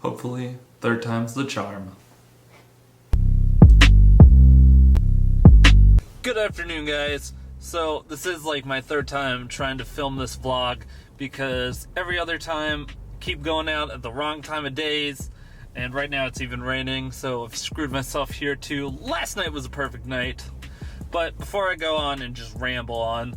Hopefully, third time's the charm. Good afternoon, guys. So this is like my third time trying to film this vlog because every other time keep going out at the wrong time of days, and right now it's even raining, so I've screwed myself here too. Last night was a perfect night. But before I go on and just ramble on,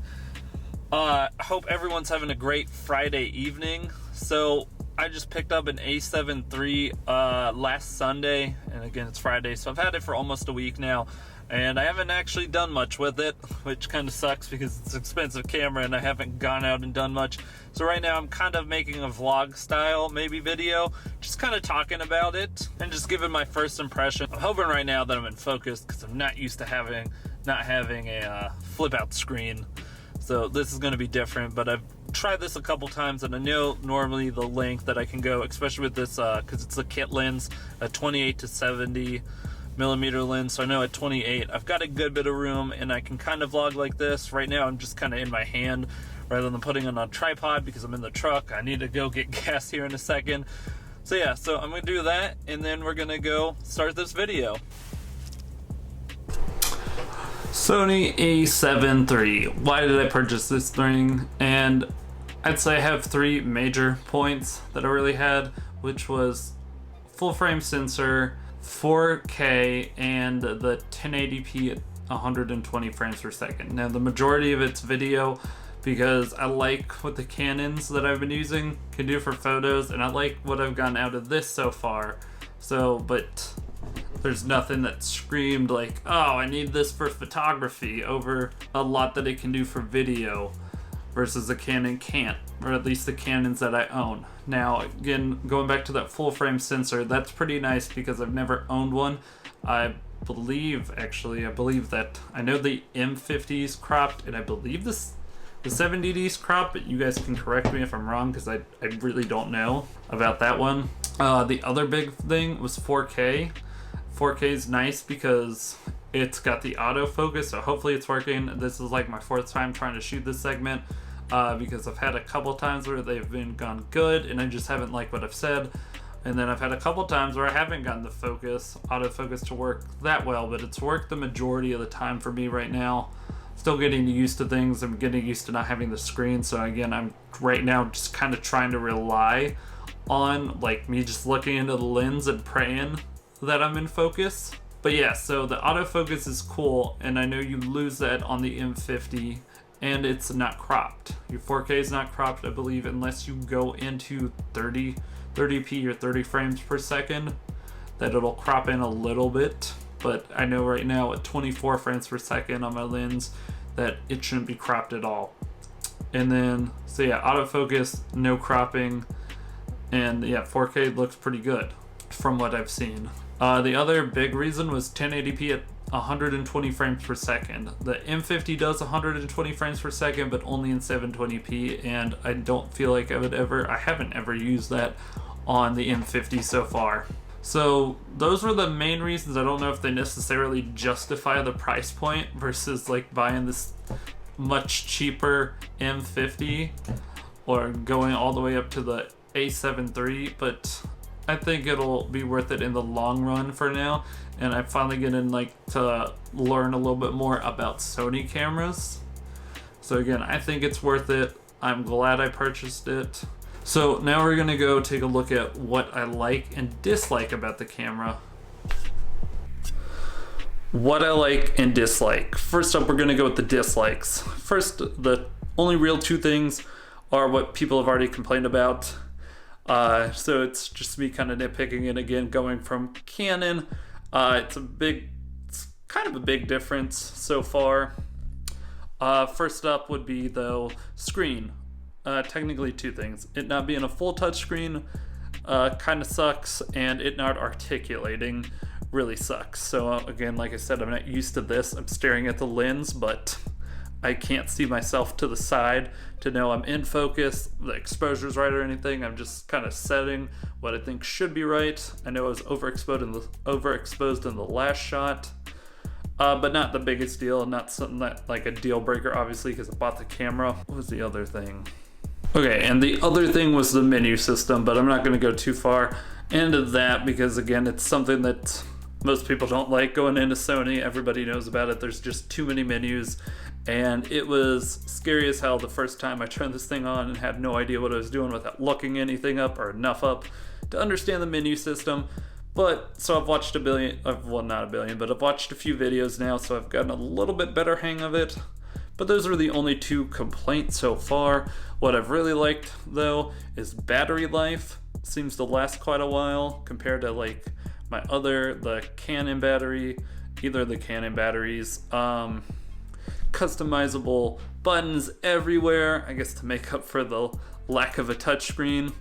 I hope everyone's having a great Friday evening. So I just picked up an A7iii last Sunday, and again it's Friday, so I've had it for almost a week now, and I haven't actually done much with it, which kind of sucks because it's an expensive camera and I haven't gone out and done much. So right now I'm kind of making a vlog style maybe video, just kind of talking about it and just giving my first impression. I'm hoping right now that I'm in focus because I'm not used to not having a flip out screen. So this is going to be different, but I've tried this a couple times, and I know normally the length that I can go, especially with this, because it's a kit lens, a 28 to 70 millimeter lens, so I know at 28 I've got a good bit of room and I can kind of vlog like this. Right now I'm just kind of in my hand rather than putting it on a tripod because I'm in the truck. I need to go get gas here in a second. So yeah, so I'm going to do that, and then we're going to go start this video. Sony A7iii. Why did I purchase this thing? And I'd say I have three major points that I really had, which was full frame sensor, 4K, and the 1080p at 120 frames per second. Now the majority of it's video because I like what the Canons that I've been using can do for photos, and I like what I've gotten out of this so far. So, but there's nothing that screamed like, oh, I need this for photography over a lot that it can do for video versus the Canon can't, or at least the Canons that I own. Now, again, going back to that full frame sensor, that's pretty nice because I've never owned one. I believe that I know the M50's cropped, and I believe the 7DD's cropped, but you guys can correct me if I'm wrong because I really don't know about that one. The other big thing was 4K. 4K is nice because it's got the autofocus, so hopefully it's working. This is like my fourth time trying to shoot this segment because I've had a couple times where they've gone good and I just haven't liked what I've said, and then I've had a couple times where I haven't gotten the autofocus to work that well, but it's worked the majority of the time for me right now. Still getting used to things. I'm getting used to not having the screen, so again, I'm right now just kind of trying to rely on like me just looking into the lens and praying that I'm in focus. But yeah, so the autofocus is cool, and I know you lose that on the M50, and it's not cropped. Your 4K is not cropped, I believe, unless you go into 30p or 30 frames per second, that it'll crop in a little bit. But I know right now at 24 frames per second on my lens that it shouldn't be cropped at all. And then, so yeah, autofocus, no cropping, and yeah, 4K looks pretty good from what I've seen. The other big reason was 1080p at 120 frames per second. The M50 does 120 frames per second, but only in 720p, and I don't feel like I haven't ever used that on the M50 so far. So those were the main reasons. I don't know if they necessarily justify the price point versus like buying this much cheaper M50 or going all the way up to the A7iii, but I think it'll be worth it in the long run for now, and I'm finally getting to learn a little bit more about Sony cameras. So again, I think it's worth it. I'm glad I purchased it. So now we're gonna go take a look at what I like and dislike about the camera. What I like and dislike. First up, we're gonna go with the dislikes. First, the only real two things are what people have already complained about. So it's just me kind of nitpicking it again, going from Canon. It's kind of a big difference so far. First up would be though screen. Technically two things. It not being a full touch screen kind of sucks, and it not articulating really sucks. So again, like I said, I'm not used to this. I'm staring at the lens, but I can't see myself to the side to know I'm in focus, the exposure's right or anything. I'm just kind of setting what I think should be right. I know I was overexposed in the last shot, but not the biggest deal, not something that like a deal breaker, obviously, because I bought the camera. What was the other thing? Okay, and the other thing was the menu system, but I'm not going to go too far into that because, again, it's something that most people don't like going into Sony. Everybody knows about it. There's just too many menus, and it was scary as hell the first time I turned this thing on and had no idea what I was doing without looking anything up or enough up to understand the menu system. But so I've watched a billion, well, not a billion, but I've watched a few videos now, so I've gotten a little bit better hang of it. But those are the only two complaints so far. What I've really liked though is battery life. Seems to last quite a while compared to like my other, the Canon battery, either of the Canon batteries. Customizable buttons everywhere, I guess to make up for the lack of a touchscreen.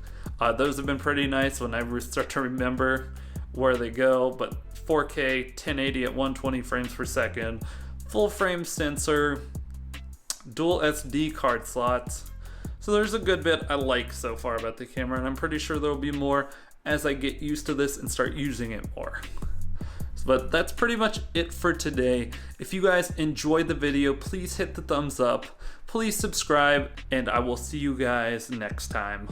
Those have been pretty nice when I start to remember where they go, but 4K 1080 at 120 frames per second, full frame sensor, dual SD card slots. So there's a good bit I like so far about the camera, and I'm pretty sure there'll be more as I get used to this and start using it more. But that's pretty much it for today. If you guys enjoyed the video, please hit the thumbs up, please subscribe, and I will see you guys next time.